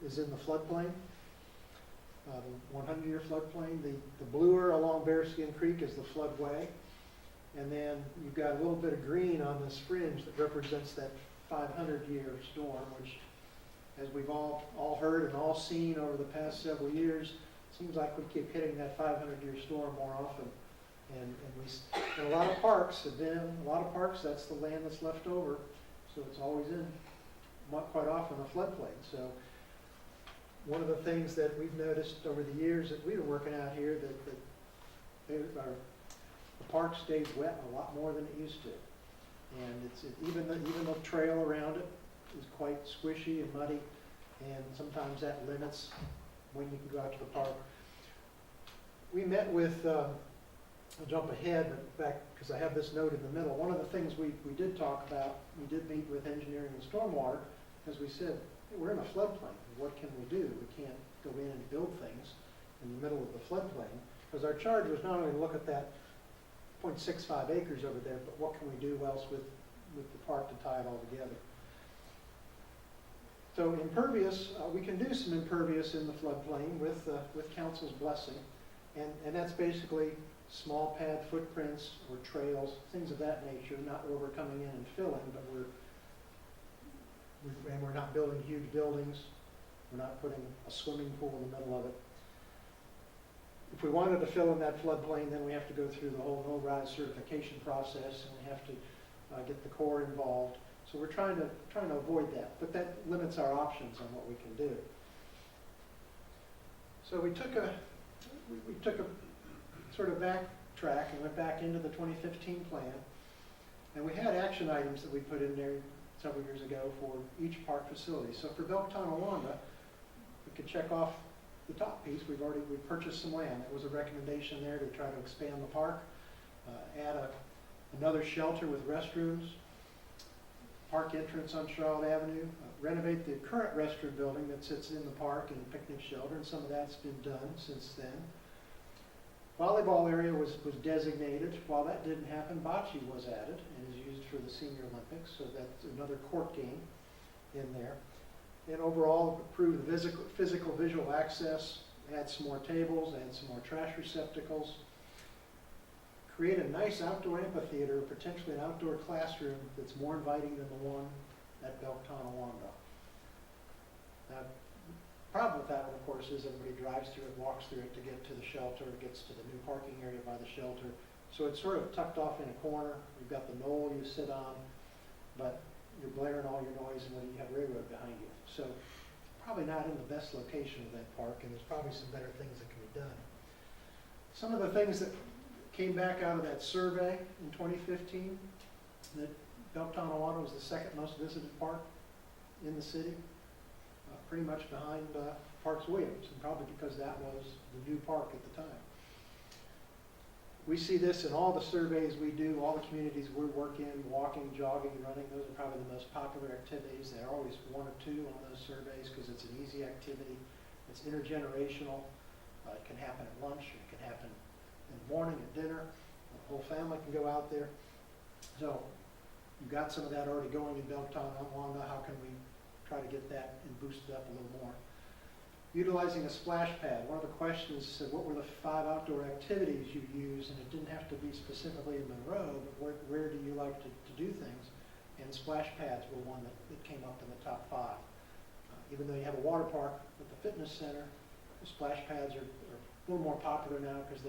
is in the floodplain, the 100-year floodplain. The bluer along Bearskin Creek is the floodway. And then you've got a little bit of green on this fringe that represents that 500-year storm, which, as we've all heard and all seen over the past several years, seems like we keep hitting that 500-year storm more often. And a lot of parks have been, a lot of parks, that's the land that's left over. So it's always in, quite often, a floodplain. So one of the things that we've noticed over the years that we've been working out here, that the park stays wet a lot more than it used to. And even the trail around it is quite squishy and muddy, and sometimes that limits when you can go out to the park. We met with, I'll jump ahead, but back, because I have this note in the middle. One of the things we did talk about, we did meet with engineering and stormwater, as we said, hey, we're in a floodplain. What can we do? We can't go in and build things in the middle of the floodplain, because our charge was not only to look at that 0.65 acres over there, but what can we do else with the park to tie it all together? So impervious, we can do some impervious in the floodplain with council's blessing, and that's basically small pad footprints or trails, things of that nature, not where we're coming in and filling, but we're not building huge buildings, we're not putting a swimming pool in the middle of it. If we wanted to fill in that floodplain, then we have to go through the whole no-rise certification process, and we have to get the Corps involved. So we're trying to avoid that, but that limits our options on what we can do. So we took a sort of backtrack and went back into the 2015 plan, and we had action items that we put in there several years ago for each park facility. So for Belk-Tonawanda, we could check off the top piece. We purchased some land. It was a recommendation there to try to expand the park, add another shelter with restrooms, park entrance on Charlotte Avenue, renovate the current restroom building that sits in the park and picnic shelter, and some of that's been done since then. Volleyball area was designated. While that didn't happen, bocce was added and is used for the Senior Olympics, so that's another court game in there. And overall, improve the physical visual access, add some more tables, add some more trash receptacles, create a nice outdoor amphitheater, potentially an outdoor classroom that's more inviting than the one at Belk-Tonawanda. Now, the problem with that one, of course, is everybody drives through it, walks through it to get to the shelter, gets to the new parking area by the shelter. So it's sort of tucked off in a corner. You've got the knoll you sit on, but you're blaring all your noise and then you have railroad behind you. So probably not in the best location of that park, and there's probably some better things that can be done. Some of the things that came back out of that survey in 2015, that Belk-Tonawanda was the second most visited park in the city, pretty much behind Parks Williams, and probably because that was the new park at the time. We see this in all the surveys we do, all the communities we work in, walking, jogging, running. Those are probably the most popular activities. They're always one or two on those surveys because it's an easy activity. It's intergenerational. It can happen at lunch. It can happen in the morning, at dinner. The whole family can go out there. So you've got some of that already going in Belk-Tonawanda. How can we try to get that and boost it up a little more? Utilizing a splash pad. One of the questions said, what were the 5 outdoor activities you use? And it didn't have to be specifically in Monroe, but where do you like to do things? And splash pads were one that came up in the top 5. Even though you have a water park with the fitness center, the splash pads are a little more popular now because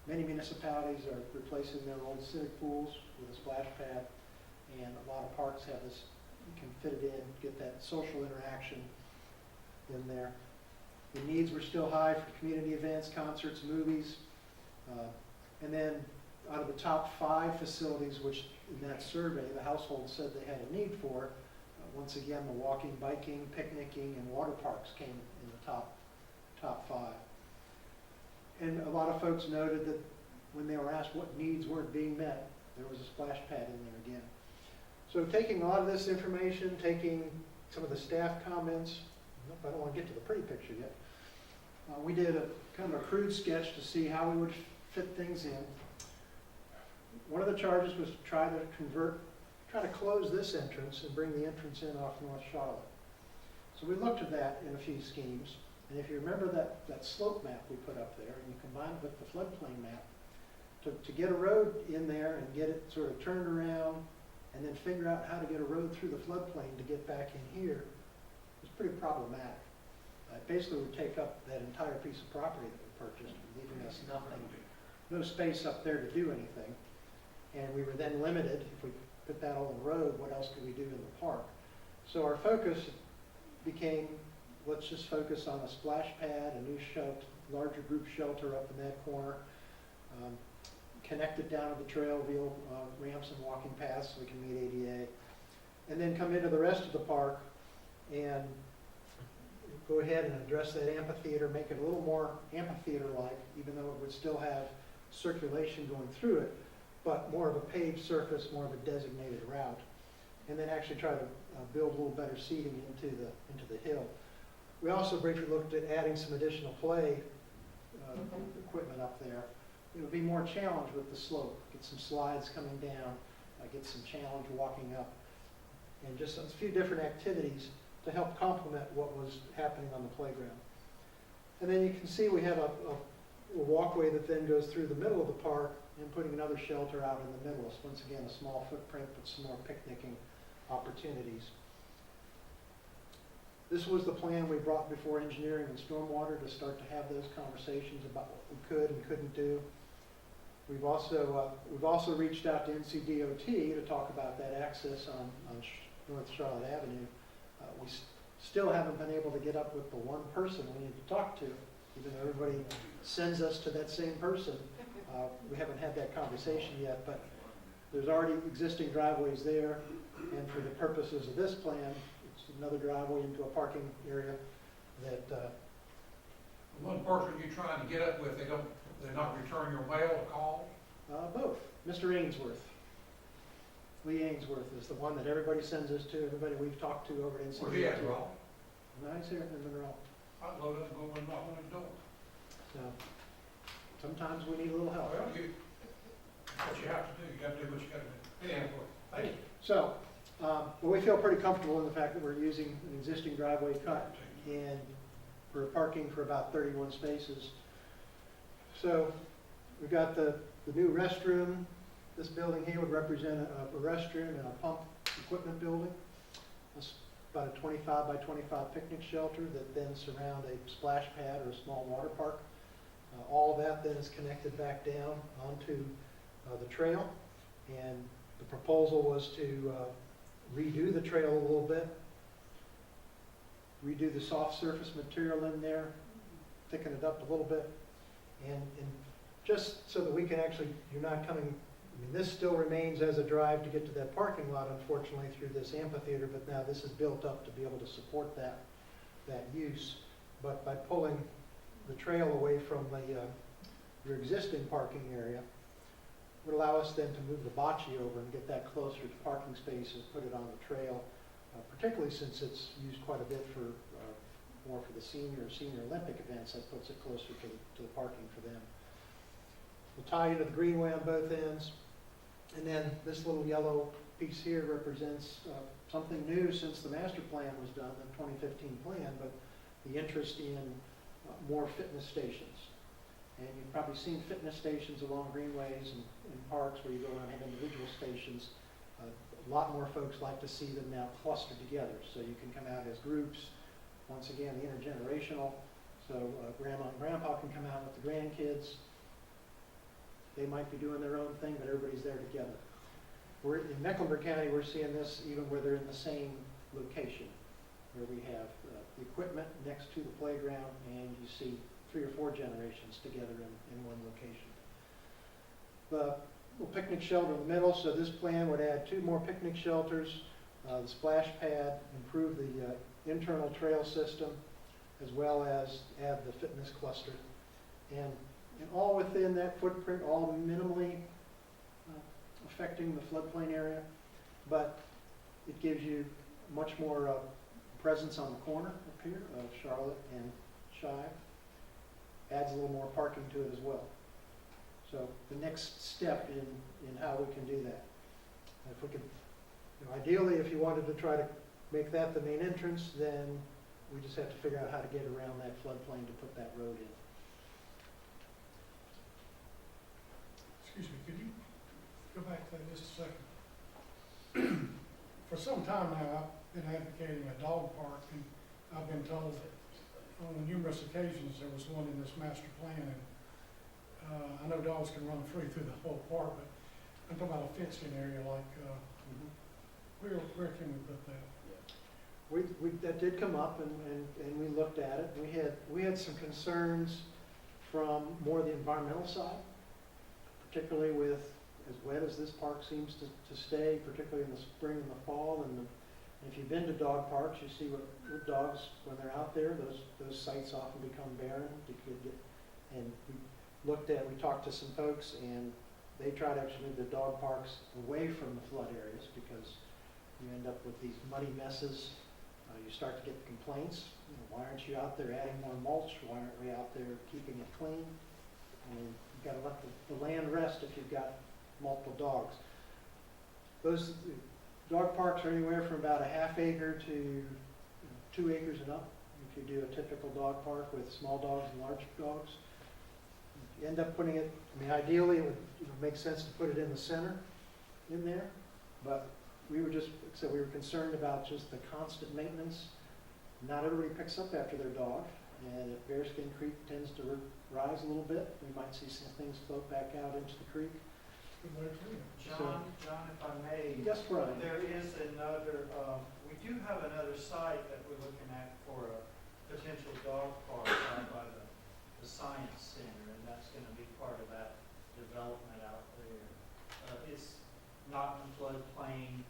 many municipalities are replacing their old civic pools with a splash pad, and a lot of parks have this. You can fit it in, get that social interaction in there. The needs were still high for community events, concerts, movies. And then out of the top 5 facilities, which in that survey the household said they had a need for, once again the walking, biking, picnicking, and water parks came in the top 5. And a lot of folks noted that when they were asked what needs weren't being met, there was a splash pad in there again. So taking a lot of this information, taking some of the staff comments, I don't want to get to the pretty picture yet. We did a kind of a crude sketch to see how we would fit things in. One of the charges was to try to close this entrance and bring the entrance in off North Charlotte. So we looked at that in a few schemes, and if you remember that slope map we put up there, and you combine it with the floodplain map, to get a road in there and get it sort of turned around, and then figure out how to get a road through the floodplain to get back in here, was pretty problematic. It basically would take up that entire piece of property that we purchased, leaving us nothing, no space up there to do anything. And we were then limited, if we put that all in the road, what else could we do in the park? So our focus became, let's just focus on a splash pad, a new shelter, larger group shelter up in that corner, connect it down to the trail via ramps and walking paths so we can meet ADA, and then come into the rest of the park and go ahead and address that amphitheater, make it a little more amphitheater-like, even though it would still have circulation going through it, but more of a paved surface, more of a designated route, and then actually try to build a little better seating into the hill. We also briefly looked at adding some additional play equipment up there. It would be more challenged with the slope, get some slides coming down, get some challenge walking up, and just a few different activities to help complement what was happening on the playground. And then you can see we have a walkway that then goes through the middle of the park and putting another shelter out in the middle. So once again, a small footprint, but some more picnicking opportunities. This was the plan we brought before engineering and stormwater to start to have those conversations about what we could and couldn't do. We've also reached out to NCDOT to talk about that access on North Charlotte Avenue. We still haven't been able to get up with the one person we need to talk to, even though everybody sends us to that same person. We haven't had that conversation yet, but there's already existing driveways there, and for the purposes of this plan, it's another driveway into a parking area that The one person you're trying to get up with, they're not returning your mail or call? both. Mr. Ainsworth. Lee Ainsworth is the one that everybody sends us to, everybody we've talked to over at NCDOT. Where's he at, Rob? No, he's here in Monroe. I'd load up and go and knock on his door. So sometimes we need a little help. Well, what you have to do, you gotta do what you gotta do. Anyhow, thank you. So, well, we feel pretty comfortable in the fact that we're using an existing driveway cut and we're parking for about 31 spaces. So we've got the new restroom. This building here would represent a restroom and a pump equipment building. It's about a 25 by 25 picnic shelter that then surround a splash pad or a small water park. All of that then is connected back down onto the trail. And the proposal was to redo the trail a little bit, redo the soft surface material in there, thicken it up a little bit, and just so that we can actually, you're not coming, I mean, this still remains as a drive to get to that parking lot, unfortunately, through this amphitheater, but now this is built up to be able to support that use. But by pulling the trail away from your existing parking area, would allow us then to move the bocce over and get that closer to parking spaces, put it on the trail, particularly since it's used quite a bit for more for the senior Olympic events. That puts it closer to the parking for them. We'll tie into the greenway on both ends, and then this little yellow piece here represents something new since the master plan was done, the 2015 plan, but the interest in more fitness stations. And you've probably seen fitness stations along greenways and in parks where you go around and have individual stations. A lot more folks like to see them now clustered together, so you can come out as groups. Once again, intergenerational, so grandma and grandpa can come out with the grandkids. They might be doing their own thing, but everybody's there together. We're in Mecklenburg County, we're seeing this even where they're in the same location, where we have the equipment next to the playground, and you see 3 or 4 generations together in one location. The little picnic shelter in the middle, so this plan would add 2 more picnic shelters, the splash pad, improve the internal trail system, as well as add the fitness cluster. And all within that footprint, all minimally affecting the floodplain area, but it gives you much more presence on the corner up here of Charlotte and Shive. Adds a little more parking to it as well. So the next step in how we can do that. If we could, ideally, if you wanted to try to make that the main entrance, then we just have to figure out how to get around that floodplain to put that road in. Excuse me, could you go back to that just a second? For some time now, I've been advocating a dog park, and I've been told that on numerous occasions, there was one in this master plan, and I know dogs can run free through the whole park, but I'm talking about a fenced-in area like, where can we put that? That did come up, and we looked at it. We had some concerns from more the environmental side, particularly with as wet as this park seems to stay, particularly in the spring and the fall. And if you've been to dog parks, you see what dogs, when they're out there, those sites often become barren. And we talked to some folks, and they tried to actually move the dog parks away from the flood areas because you end up with these muddy messes. You start to get complaints. Why aren't you out there adding more mulch? Why aren't we out there keeping it clean? You've got to let the land rest if you've got multiple dogs. Those dog parks are anywhere from about a half acre to 2 acres and up. If you do a typical dog park with small dogs and large dogs, you end up putting it. Ideally, it would make sense to put it in the center, in there, but we were concerned about just the constant maintenance. Not everybody picks up after their dog, and if Bearskin Creek tends to rise a little bit, we might see some things float back out into the creek. Good way to do it. John, if I may. Yes, Brian. There is another, we do have another site that we're looking at for a potential dog park out by the Science Center, and that's gonna be part of that development out there. It's not in the floodplain,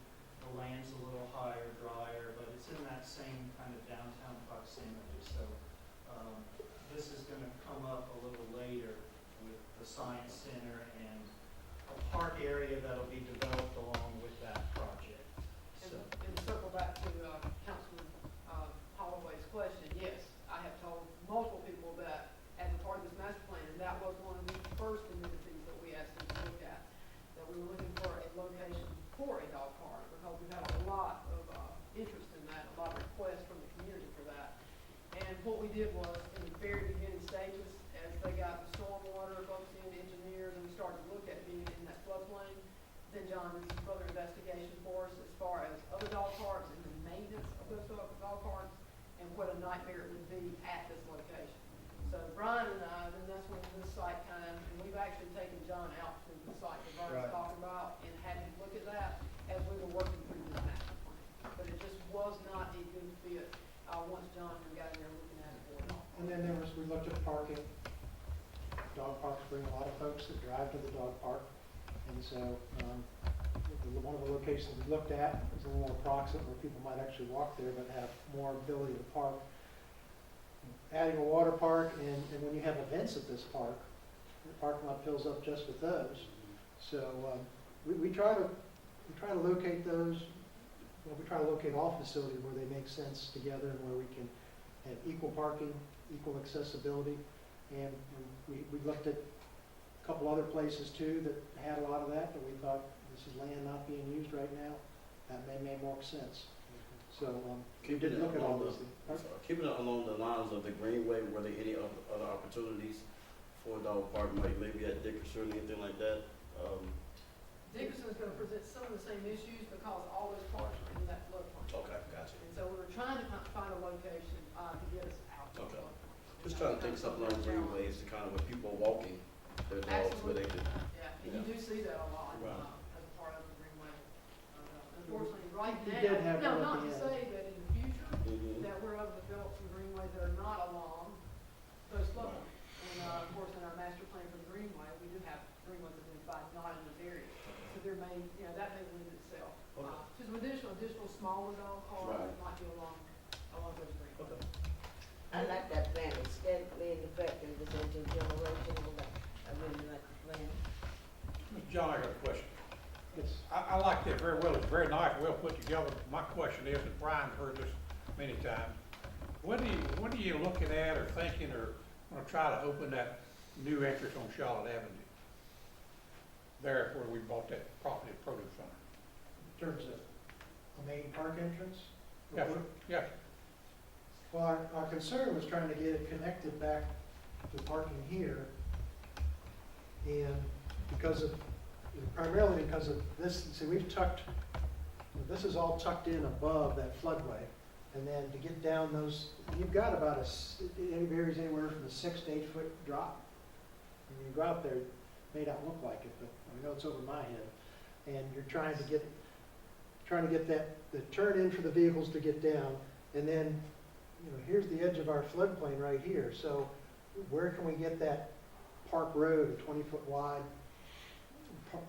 the land's a little higher, drier, but it's in that same kind of downtown proximity. So this is gonna come up a little later with the Science Center and a park area that'll be developed along with that project. So, And to circle back to Councilman Holloway's question, yes, I have told multiple people that as a part of this master plan, and that was one of the first amenities that we asked them to look at, that we were looking for a location for a dog park, because we've had a lot of interest in that, a lot of requests from the community for that. And what we did was, in the very beginning stages, as they got the stormwater folks in, engineers, and we started to look at being in that floodplain, then John did some further investigation for us as far as other dog parks and the maintenance of those dog parks, and what a nightmare it would be at this location. So Brian and I, then that's when this site and we've actually taken John out to the site that Brian's Right. talking about and had him look at that as we were working through this master plan. But it just was not a good fit, once John got in there looking at it for it all. And then we looked at parking. Dog parks bring a lot of folks that drive to the dog park. And so one of the locations we looked at is a little more proximate where people might actually walk there but have more ability to park. Adding a water park, and when you have events at this park, the parking lot fills up just with those. So we try to locate those. Well, we try to locate all facilities where they make sense together and where we can have equal parking, equal accessibility. And we looked at a couple other places too that had a lot of that, but we thought this is land not being used right now. That may make more sense. So we Keeping did it look at all along those the, things. keeping it along the lines of the Greenway, were there any other opportunities for a dog park, maybe at Dickerson, anything like that? Dickerson's gonna present some of the same issues because all those parks are in that floodplain. Okay, gotcha. And so we were trying to find a location, to get us out. of the Okay. floodplain. Just trying to think something along Greenways to kind of where people are walking their dogs, where they can. Yeah, and you do see that a lot, Right. as a part of the Greenway. Unfortunately, right We now, did have now, one at not the to end. say that in the future, Mhm. that we're able to develop some greenways that are not along those floodplains. And, of course, in our master plan for the greenway, we do have greenways identified not in those areas. So there may, that may lend itself, Okay. to some additional smaller dog parks Right. that might be along those greenways. Okay. I like that plan, aesthetically and effective, this intergenerational, I really like the plan. Mr. John, I got a question. Yes. I like that very well. It's very nice, well put together. My question is, and Brian heard this many times, when are you looking at or thinking or gonna try to open that new entrance on Charlotte Avenue? There where we bought that property at Produce Center. In terms of the main park entrance? Yes, sir. Yes. Well, our concern was trying to get it connected back to parking here. And primarily because of this, see, this is all tucked in above that floodway. And then to get down those, you've got about it varies anywhere from a 6 to 8 foot drop. And you go out there, it may not look like it, but I know it's over my head. And you're trying to get the turn in for the vehicles to get down. And then, here's the edge of our floodplain right here. So where can we get that Park Road, a 20-foot wide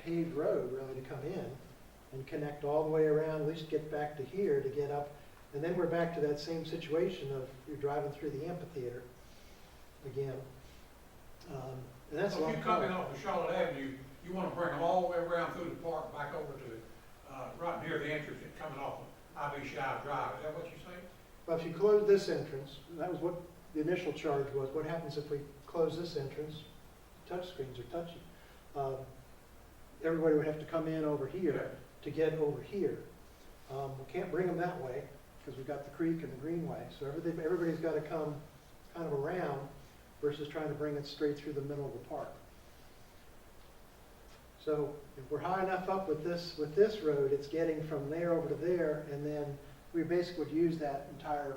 paved road really to come in and connect all the way around, at least get back to here to get up. And then we're back to that same situation of you're driving through the amphitheater again. And that's a So long if you come in time. off of Charlotte Avenue, you wanna bring them all the way around through the park, back over to, right near the entrance and coming off of I.B. Shive Drive, is that what you're saying? But if you close this entrance, that was what the initial charge was, what happens if we close this entrance? Touchscreens are touchy. Everybody would have to come in over here to get over here. We can't bring them that way because we've got the creek and the greenway. So everybody's got to come kind of around versus trying to bring it straight through the middle of the park. So if we're high enough up with this road, it's getting from there over to there, and then we basically would use that entire